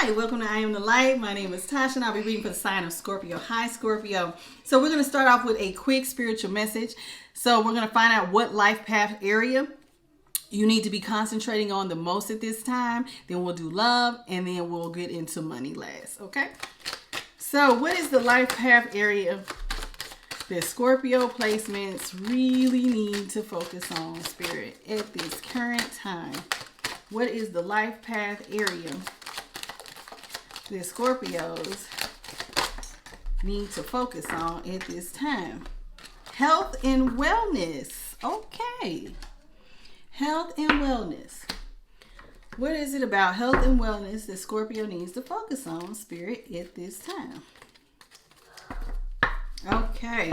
Hi, welcome to I Am the Light. My name is Tasha and I'll be reading for the sign of Scorpio. Hi, Scorpio. So we're going to start off with a quick spiritual message. So we're going to find out what life path area you need to be concentrating on the most at this time. Then we'll do love and then we'll get into money last. Okay? So what is the life path area that Scorpio placements really need to focus on, Spirit, at this current time? What is the life path area that Scorpios need to focus on at this time? Health and wellness. Okay. Health and wellness. What is it about health and wellness that Scorpio needs to focus on, Spirit, at this time? Okay.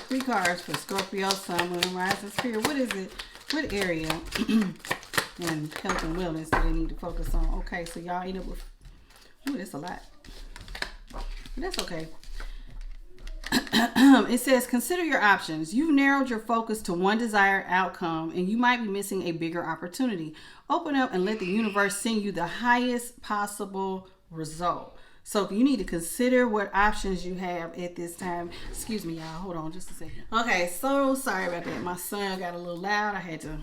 Three cards for Scorpio, Sun, Moon, and Rising, Spirit. What is it? What area in health and wellness do they need to focus on? Okay, so y'all end up with... Ooh, that's a lot. But that's okay. It says, consider your options. You've narrowed your focus to one desired outcome, and you might be missing a bigger opportunity. Open up and let the universe send you the highest possible result. So you need to consider what options you have at this time. Excuse me, y'all. Hold on just a second. Okay, so sorry about that. My son got a little loud. I had to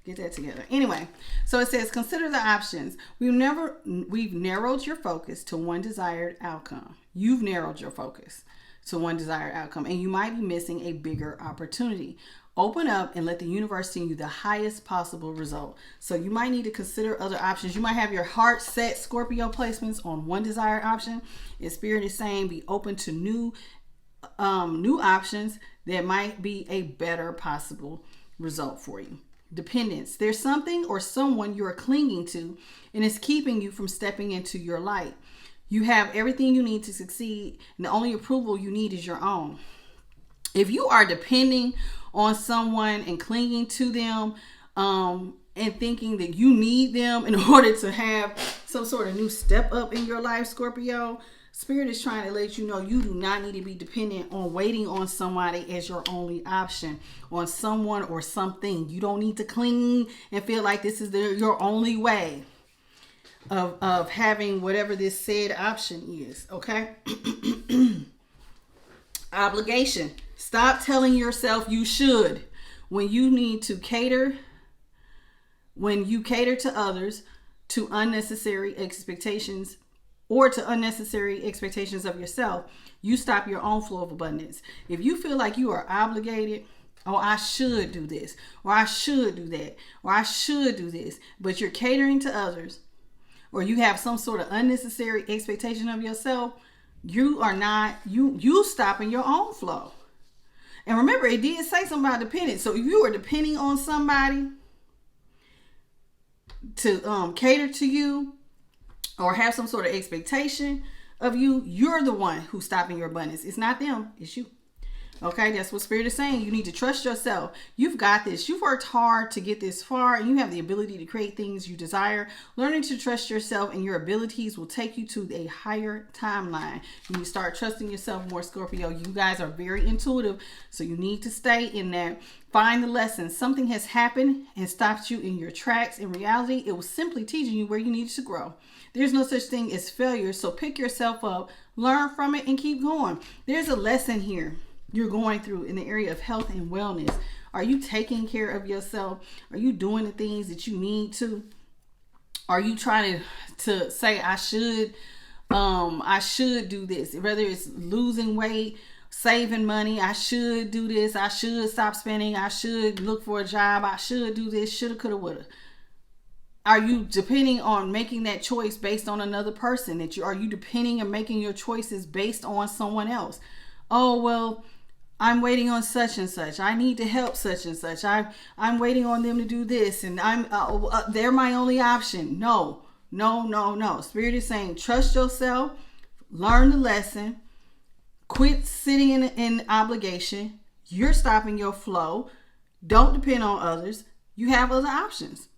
get that together. Anyway, so it says, consider the options. We've narrowed your focus to one desired outcome. You've narrowed your focus to one desired outcome, and you might be missing a bigger opportunity. Open up and let the universe send you the highest possible result. So you might need to consider other options. You might have your heart set, Scorpio, placements on one desired option. And Spirit is saying be open to new options that might be a better possible result for you. Dependence. There's something or someone you are clinging to and it's keeping you from stepping into your light. You have everything you need to succeed, and the only approval you need is your own. If you are depending on someone and clinging to them and thinking that you need them in order to have some sort of new step up in your life, Scorpio, Spirit is trying to let you know you do not need to be dependent on waiting on somebody as your only option, on someone or something. You don't need to cling and feel like this is your only way of having whatever this said option is, okay? Obligation. Stop telling yourself you should when you need to cater, when you cater to others to unnecessary expectations or to unnecessary expectations of yourself. You stop your own flow of abundance. If you feel like you are obligated, oh, I should do this, or I should do that, or I should do this, but you're catering to others, or you have some sort of unnecessary expectation of yourself, you are not, you stopping your own flow. And remember, it did say something about dependence. So if you are depending on somebody to cater to you or have some sort of expectation of you, you're the one who's stopping your abundance. It's not them, it's you. Okay, that's what Spirit is saying. You need to trust yourself. You've got this. You've worked hard to get this far, and you have the ability to create things you desire. Learning to trust yourself and your abilities will take you to a higher timeline. When you start trusting yourself more, Scorpio, you guys are very intuitive, so you need to stay in that. Find the lesson. Something has happened and stopped you in your tracks. In reality, it was simply teaching you where you needed to grow. There's no such thing as failure, so pick yourself up, learn from it, and keep going. There's a lesson here you're going through in the area of health and wellness. Are you taking care of yourself? Are you doing the things that you need to? Are you trying to say I should do this, whether it's losing weight, saving money, I should do this, I should stop spending, I should look for a job, I should do this, shoulda, coulda, woulda. Are you depending on making that choice based on another person? Are you depending on making your choices based on someone else? Oh, well, I'm waiting on such and such. I need to help such and such. I'm waiting on them to do this, and they're my only option. No. Spirit is saying, trust yourself, learn the lesson, quit sitting in obligation. You're stopping your flow. Don't depend on others. You have other options.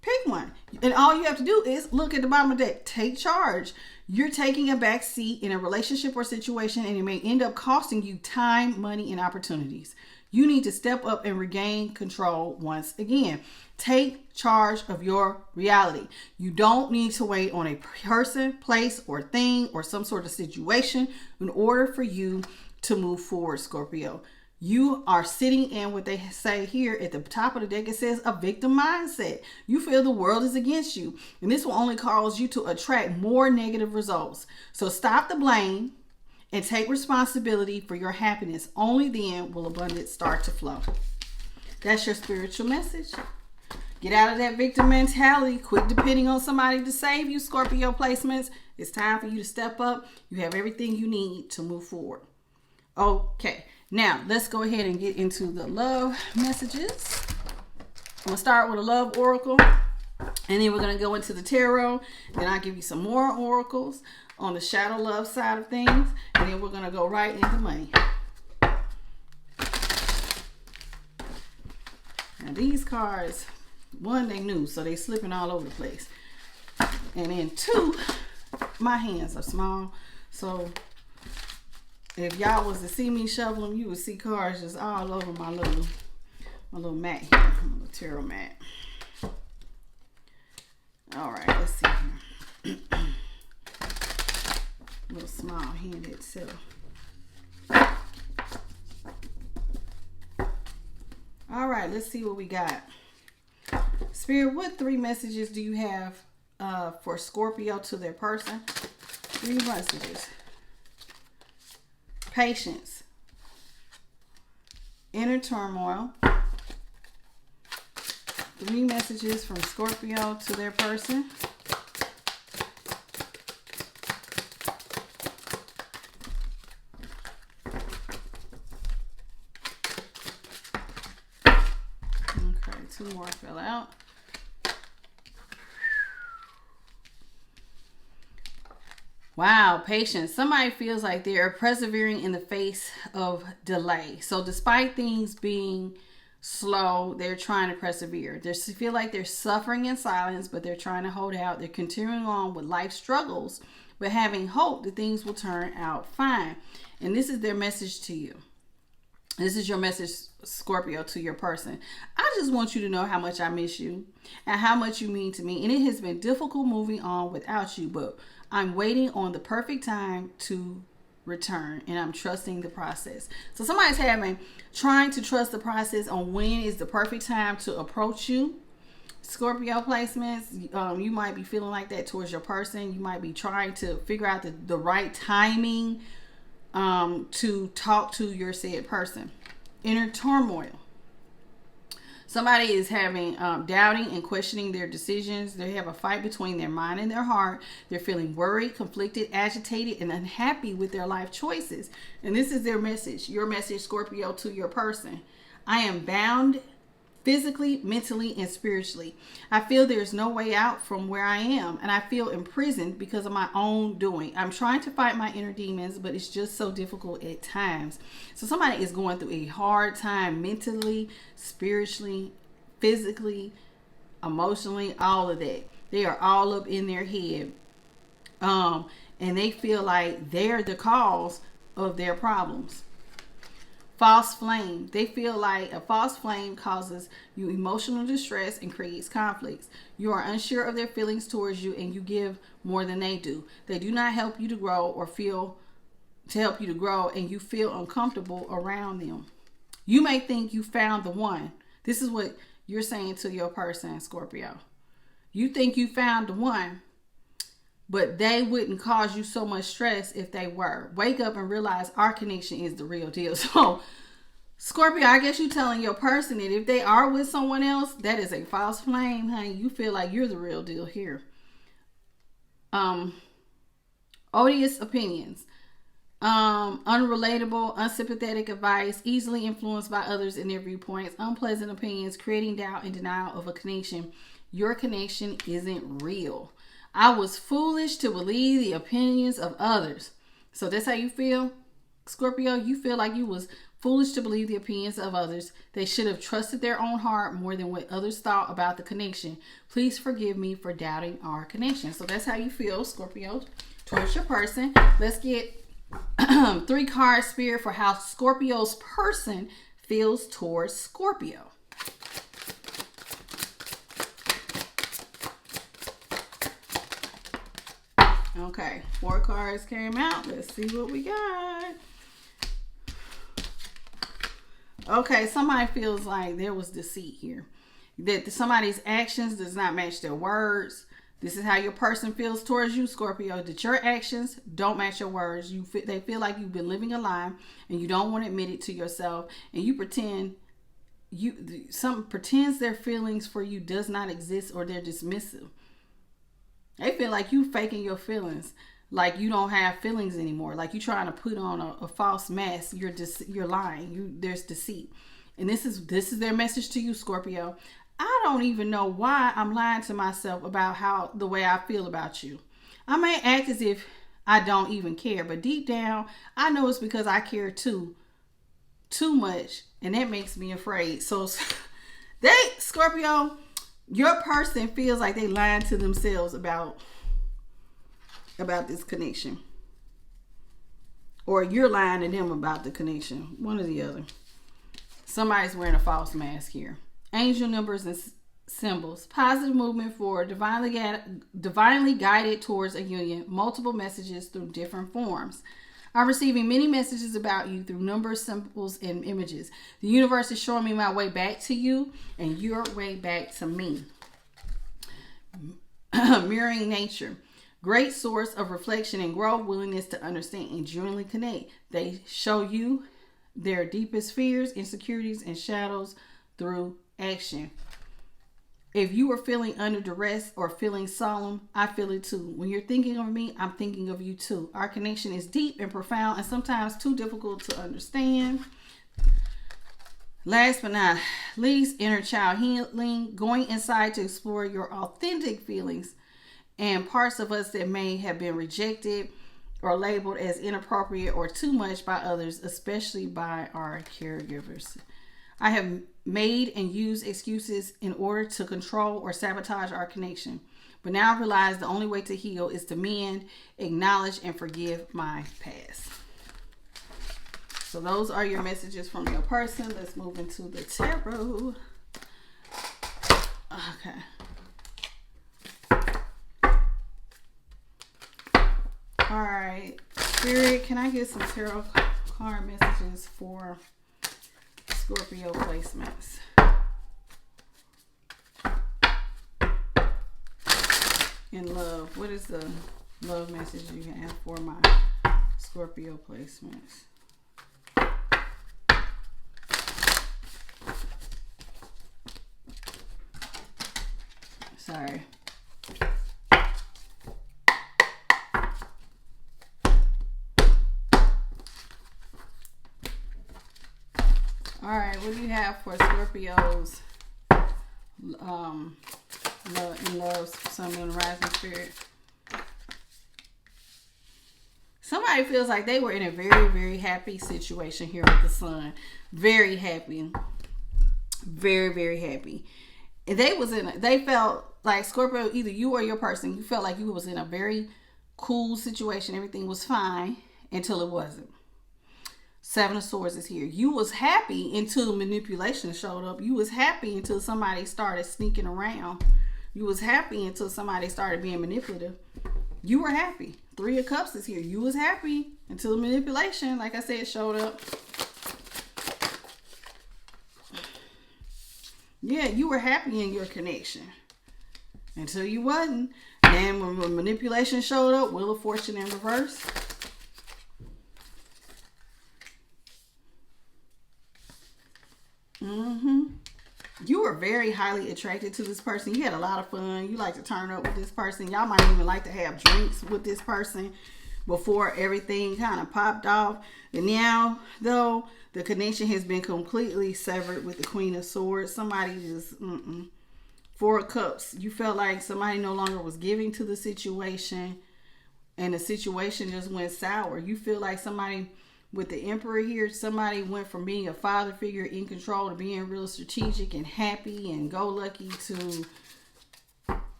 Pick one. And all you have to do is look at the bottom of the deck. Take charge. You're taking a back seat in a relationship or situation, and it may end up costing you time, money, and opportunities. You need to step up and regain control once again. Take charge of your reality. You don't need to wait on a person, place, or thing, or some sort of situation in order for you to move forward, Scorpio. You are sitting in what they say here at the top of the deck. It says a victim mindset. You feel the world is against you, and this will only cause you to attract more negative results. So stop the blame and take responsibility for your happiness. Only then will abundance start to flow. That's your spiritual message. Get out of that victim mentality. Quit depending on somebody to save you, Scorpio placements. It's time for you to step up. You have everything you need to move forward. Okay. Now, let's go ahead and get into the love messages. I'm going to start with a love oracle, and then we're going to go into the tarot. Then I'll give you some more oracles on the shadow love side of things, and then we're going to go right into money. Now, these cards, one, they new, so they slipping all over the place. And then two, my hands are small, so if y'all was to see me shovel them, you would see cards just all over my little mat here, my little tarot mat. All right, let's see here. Little small hand itself. All right, let's see what we got. Spirit, what 3 messages do you have for Scorpio to their person? 3 messages. Patience, inner turmoil. 3 messages from Scorpio to their person. Okay, 2 more fell out. Wow, patience. Somebody feels like they're persevering in the face of delay. So despite things being slow, they're trying to persevere. They feel like they're suffering in silence, but they're trying to hold out. They're continuing on with life struggles, but having hope that things will turn out fine. And this is their message to you. This is your message, Scorpio, to your person. I just want you to know how much I miss you and how much you mean to me. And it has been difficult moving on without you, but I'm waiting on the perfect time to return, and I'm trusting the process. So somebody's trying to trust the process on when is the perfect time to approach you. Scorpio placements, you might be feeling like that towards your person. You might be trying to figure out the right timing to talk to your said person. Inner turmoil. Somebody is having doubting and questioning their decisions. They have a fight between their mind and their heart. They're feeling worried, conflicted, agitated, and unhappy with their life choices. And this is their message, your message, Scorpio, to your person. I am bound physically, mentally, and spiritually. I feel there's no way out from where I am, and I feel imprisoned because of my own doing. I'm trying to fight my inner demons, but it's just so difficult at times. So somebody is going through a hard time mentally, spiritually, physically, emotionally, all of that. They are all up in their head. And they feel like they're the cause of their problems. False flame. They feel like a false flame causes you emotional distress and creates conflicts. You are unsure of their feelings towards you, and you give more than they do. They do not help you to grow and you feel uncomfortable around them. You may think you found the one. This is what you're saying to your person, Scorpio. You think you found the one, but they wouldn't cause you so much stress if they were. Wake up and realize our connection is the real deal. So Scorpio, I guess you telling your person that if they are with someone else, that is a false flame, honey. You feel like you're the real deal here. Odious opinions. Unrelatable, unsympathetic advice, easily influenced by others and their viewpoints, unpleasant opinions, creating doubt and denial of a connection. Your connection isn't real. I was foolish to believe the opinions of others. So that's how you feel, Scorpio? You feel like you was foolish to believe the opinions of others. They should have trusted their own heart more than what others thought about the connection. Please forgive me for doubting our connection. So that's how you feel, Scorpio, towards your person. Let's get 3 cards, Spirit, for how Scorpio's person feels towards Scorpio. Okay, 4 cards came out. Let's see what we got. Okay, somebody feels like there was deceit here. That somebody's actions does not match their words. This is how your person feels towards you, Scorpio. That your actions don't match your words. They feel like you've been living a lie and you don't want to admit it to yourself. And you pretends their feelings for you does not exist, or they're dismissive. They feel like you faking your feelings, like you don't have feelings anymore, like you trying to put on a false mask. You're lying. There's deceit, and this is their message to you, Scorpio. I don't even know why I'm lying to myself about the way I feel about you. I may act as if I don't even care, but deep down, I know it's because I care too much, and that makes me afraid. So, Scorpio, your person feels like they lying to themselves about this connection, or you're lying to them about the connection. One or the other. Somebody's wearing a false mask here. Angel numbers and symbols. Positive movement forward. Divinely guided towards a union. Multiple messages through different forms. I'm receiving many messages about you through numbers, symbols, and images. The universe is showing me my way back to you and your way back to me. Mirroring nature. Great source of reflection and growth, willingness to understand and genuinely connect. They show you their deepest fears, insecurities, and shadows through action. If you are feeling under duress or feeling solemn, I feel it too. When you're thinking of me, I'm thinking of you too. Our connection is deep and profound and sometimes too difficult to understand. Last but not least, inner child healing. Going inside to explore your authentic feelings and parts of us that may have been rejected or labeled as inappropriate or too much by others, especially by our caregivers. I have made and used excuses in order to control or sabotage our connection. But now I realize the only way to heal is to mend, acknowledge, and forgive my past. So those are your messages from your person. Let's move into the tarot. Okay. All right. Spirit, can I get some tarot card messages for Scorpio placements? In love, what is the love message you have for my Scorpio placements? Sorry. All right, what do you have for Scorpios? Love, Sun, Moon, Rising, Spirit. Somebody feels like they were in a very, very happy situation here with the Sun. Very happy. Very, very happy. And they felt like, Scorpio, either you or your person, you felt like you was in a very cool situation. Everything was fine until it wasn't. 7 of Swords is here. You was happy until manipulation showed up. You was happy until somebody started sneaking around. You was happy until somebody started being manipulative. You were happy. 3 of Cups is here. You was happy until manipulation, like I said, showed up. Yeah, you were happy in your connection until you wasn't. And when manipulation showed up, Wheel of Fortune in reverse. You were very highly attracted to this person. You had a lot of fun. You like to turn up with this person. Y'all might even like to have drinks with this person before everything kind of popped off. And now, though, the connection has been completely severed with the Queen of Swords. Somebody just, Four of Cups. You felt like somebody no longer was giving to the situation, and the situation just went sour. You feel like somebody, with the Emperor here, somebody went from being a father figure in control to being real strategic and happy and go lucky to,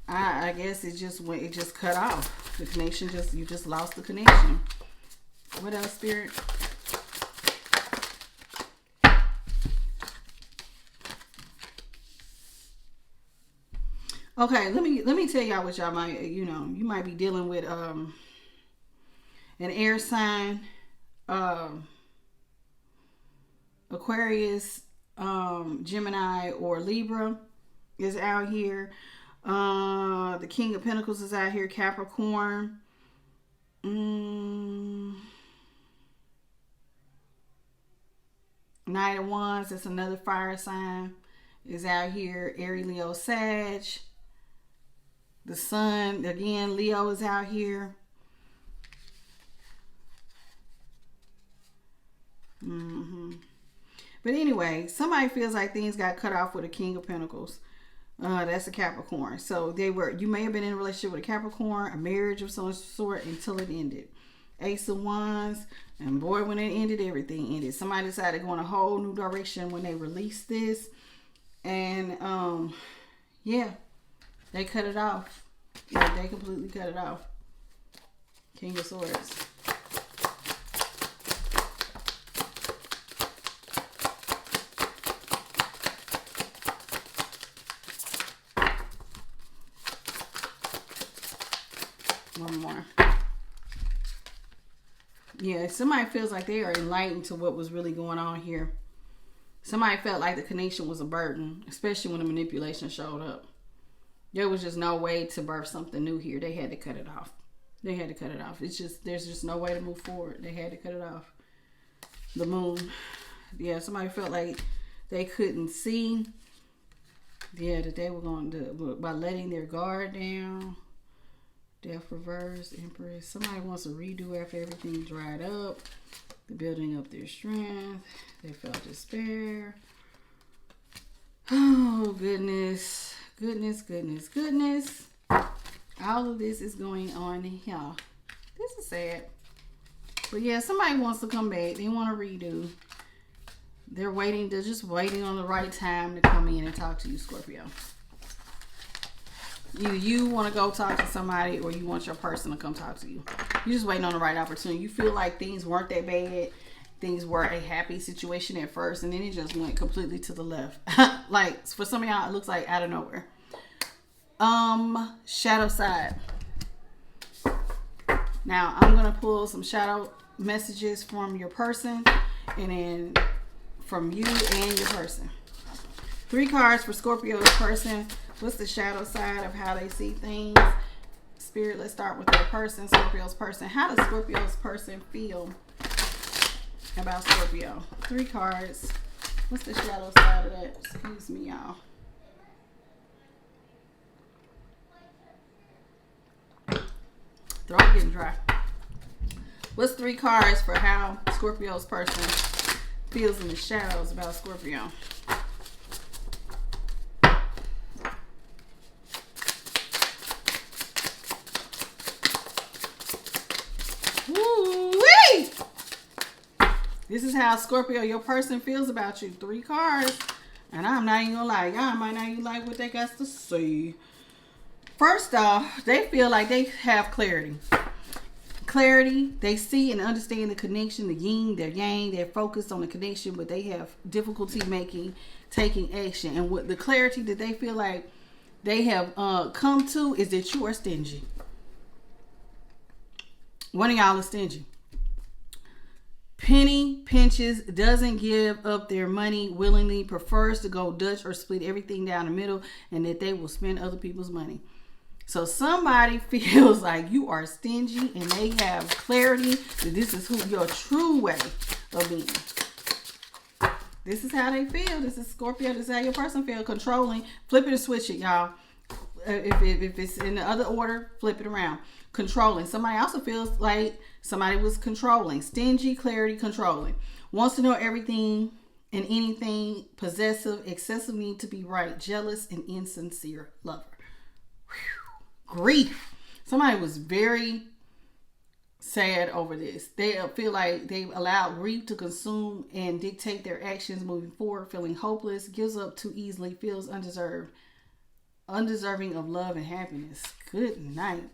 I guess it just cut off. The connection you just lost the connection. What else, Spirit? Okay, let me tell y'all what y'all might, you might be dealing with an air sign, Aquarius, Gemini, or Libra is out here. The King of Pentacles is out here, Capricorn. Knight of Wands, that's another fire sign, is out here, Aries, Leo, Sag. The Sun, again, Leo is out here. But anyway, somebody feels like things got cut off with a King of Pentacles. That's a Capricorn. So you may have been in a relationship with a Capricorn, a marriage of some sort, until it ended. Ace of Wands, and boy, when it ended, everything ended. Somebody decided to go in a whole new direction when they released this. And yeah, they cut it off. Yeah, they completely cut it off. King of Swords. One more. Yeah, somebody feels like they are enlightened to what was really going on here. Somebody felt like the connection was a burden, especially when the manipulation showed up. There was just no way to birth something new here. They had to cut it off. They had to cut it off. There's just no way to move forward. They had to cut it off. The Moon. Yeah, somebody felt like they couldn't see. Yeah, that they were going to, by letting their guard down. Death reverse, Empress. Somebody wants to redo after everything dried up. The building up their strength. They felt despair. Oh, goodness. Goodness. All of this is going on here. This is sad. But yeah, somebody wants to come back. They want to redo. They're just waiting on the right time to come in and talk to you, Scorpio. Either you want to go talk to somebody, or you want your person to come talk to you. You're just waiting on the right opportunity. You feel like things weren't that bad. Things were a happy situation at first, and then it just went completely to the left. Like, for some of y'all, it looks like out of nowhere. Shadow side. Now, I'm going to pull some shadow messages from your person, and then from you and your person. 3 cards for Scorpio's person. What's the shadow side of how they see things? Spirit, let's start with their person, Scorpio's person. How does Scorpio's person feel about Scorpio? 3 cards. What's the shadow side of that? Excuse me, y'all. Throat getting dry. What's 3 cards for how Scorpio's person feels in the shadows about Scorpio? Woo-wee! This is how Scorpio, your person, feels about you. 3 cards. And I'm not even gonna lie. Y'all might not even like what they got to say. First off, they feel like they have clarity. They see and understand the connection, the yin, their yang. They're focused on the connection, but they have difficulty taking action. And what the clarity that they feel like they have come to is that you are stingy. One of y'all is stingy. Penny pinches, doesn't give up their money willingly, prefers to go Dutch or split everything down the middle, and that they will spend other people's money. So somebody feels like you are stingy, and they have clarity that this is your true way of being. This is how they feel. This is Scorpio. This is how your person feel. Controlling. Flip it and switch it, y'all. If it's in the other order, flip it around. Controlling. Somebody also feels like somebody was controlling. Stingy, clarity, controlling. Wants to know everything and anything. Possessive, excessive need to be right. Jealous and insincere lover. Whew. Grief. Somebody was very sad over this. They feel like they've allowed grief to consume and dictate their actions moving forward. Feeling hopeless. Gives up too easily. Feels undeserving of love and happiness. Good night.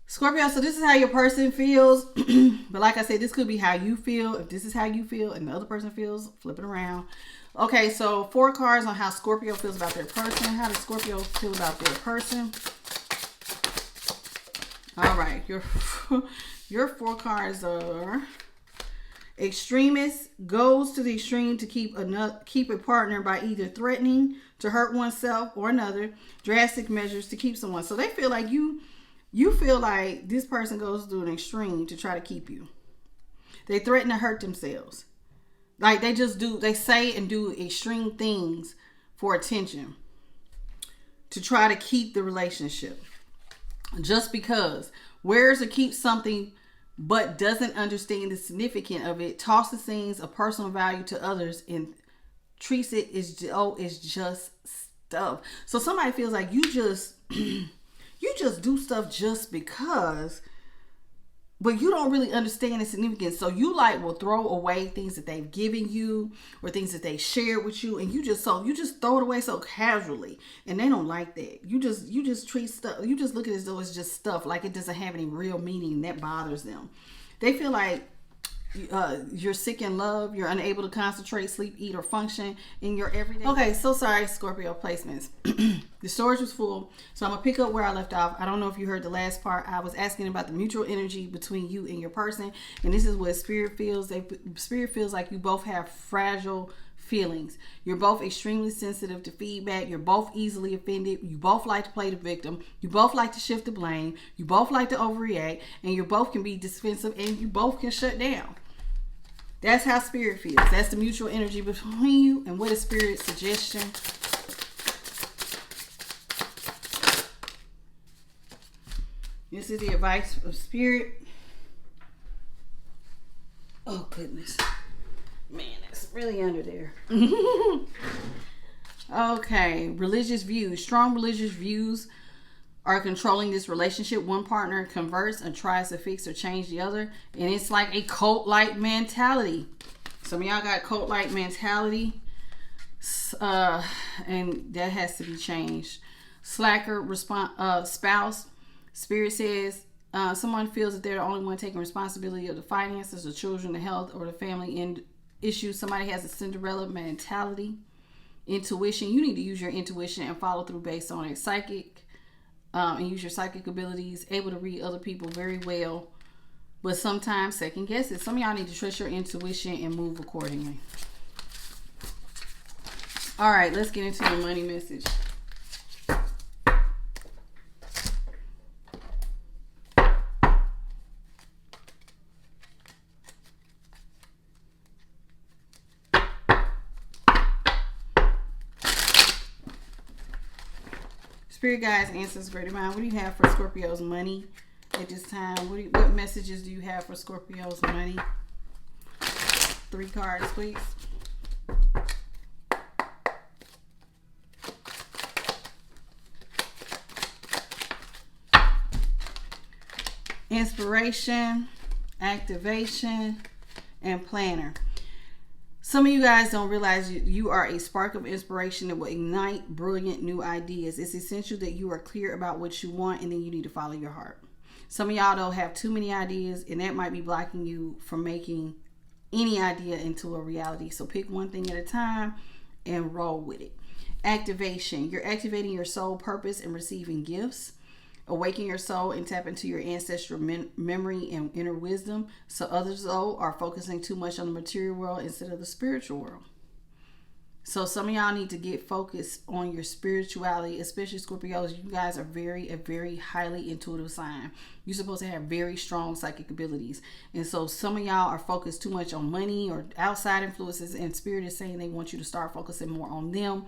Scorpio, so this is how your person feels. But like I said, this could be how you feel. If this is how you feel and the other person feels, flip it around. Okay, so 4 cards on how Scorpio feels about their person. How does Scorpio feel about their person? All right, your 4 cards are extremist, goes to the extreme to keep a partner by either threatening to hurt oneself or another, drastic measures to keep someone. So they feel like you feel like this person goes to an extreme to try to keep you. They threaten to hurt themselves. Like they say and do extreme things for attention to try to keep the relationship. Just because. Wears or keeps something but doesn't understand the significance of it, tosses things of personal value to others and treats it as it's just stuff. So somebody feels like you just do stuff just because, but you don't really understand the significance. So you will throw away things that they've given you or things that they shared with you, and you just throw it away so casually, and they don't like that. You just treat stuff. You just look at it as though it's just stuff, like it doesn't have any real meaning. And that bothers them. They feel like you're sick in love. You're unable to concentrate, sleep, eat, or function in your everyday. Okay, so sorry, Scorpio placements. The storage was full, so I'm gonna pick up where I left off. I don't know if you heard the last part. I was asking about the mutual energy between you and your person, and this is what Spirit feels. Spirit feels like you both have fragile feelings. You're both extremely sensitive to feedback. You're both easily offended. You both like to play the victim. You both like to shift the blame. You both like to overreact, and you both can be defensive, and you both can shut down. That's how Spirit feels. That's the mutual energy between you. And what is Spirit's suggestion? This is the advice of Spirit. Oh, goodness. Man, that's really under there. Okay. Religious views. Strong religious views are controlling this relationship. One partner converts and tries to fix or change the other. And it's like a cult-like mentality. Some of y'all got cult-like mentality. And that has to be changed. Slacker spouse. Spirit says someone feels that they're the only one taking responsibility of the finances, the children, the health, or the family issues. Somebody has a Cinderella mentality. Intuition. You need to use your intuition and follow through based on it. Psychic. And use your psychic abilities, able to read other people very well, but sometimes second guess it. Some of y'all need to trust your intuition and move accordingly. All right, let's get into the money message. Spirit guides, answers, greater mind. What do you have for Scorpio's money at this time? What messages do you have for Scorpio's money? 3 cards, please. Inspiration, activation, and planner. Some of you guys don't realize you are a spark of inspiration that will ignite brilliant new ideas. It's essential that you are clear about what you want, and then you need to follow your heart. Some of y'all don't have too many ideas, and that might be blocking you from making any idea into a reality. So pick one thing at a time and roll with it. Activation. You're activating your soul purpose and receiving gifts. Awaken your soul and tap into your ancestral memory and inner wisdom. So others, though, are focusing too much on the material world instead of the spiritual world. So some of y'all need to get focused on your spirituality, especially Scorpios. You guys are a very highly intuitive sign. You're supposed to have very strong psychic abilities. And so some of y'all are focused too much on money or outside influences, and Spirit is saying they want you to start focusing more on them,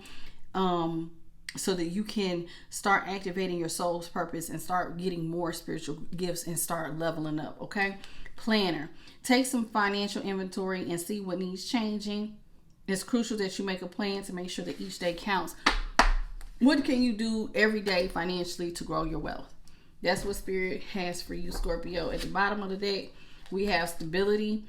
so that you can start activating your soul's purpose and start getting more spiritual gifts and start leveling up, okay? Planner. Take some financial inventory and see what needs changing. It's crucial that you make a plan to make sure that each day counts. What can you do every day financially to grow your wealth? That's what Spirit has for you, Scorpio. At the bottom of the deck, we have stability.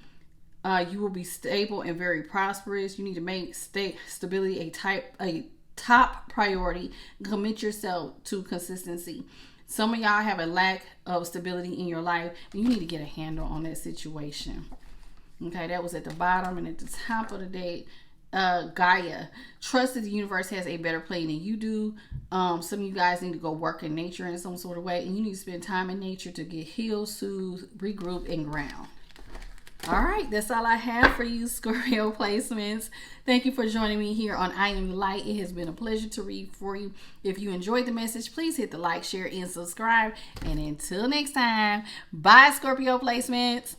You will be stable and very prosperous. You need to make stability a top priority. Commit yourself to consistency. Some of y'all have a lack of stability in your life, and you need to get a handle on that situation. Okay, that was at the bottom. And at the top of the deck, Gaia. Trust that the universe has a better plan than you do. Some of you guys need to go work in nature in some sort of way, and you need to spend time in nature to get healed, soothed, regroup, and ground. All right, that's all I have for you, Scorpio placements. Thank you for joining me here on I Am the Light. It has been a pleasure to read for you. If you enjoyed the message, please hit the like, share, and subscribe. And until next time, bye, Scorpio placements.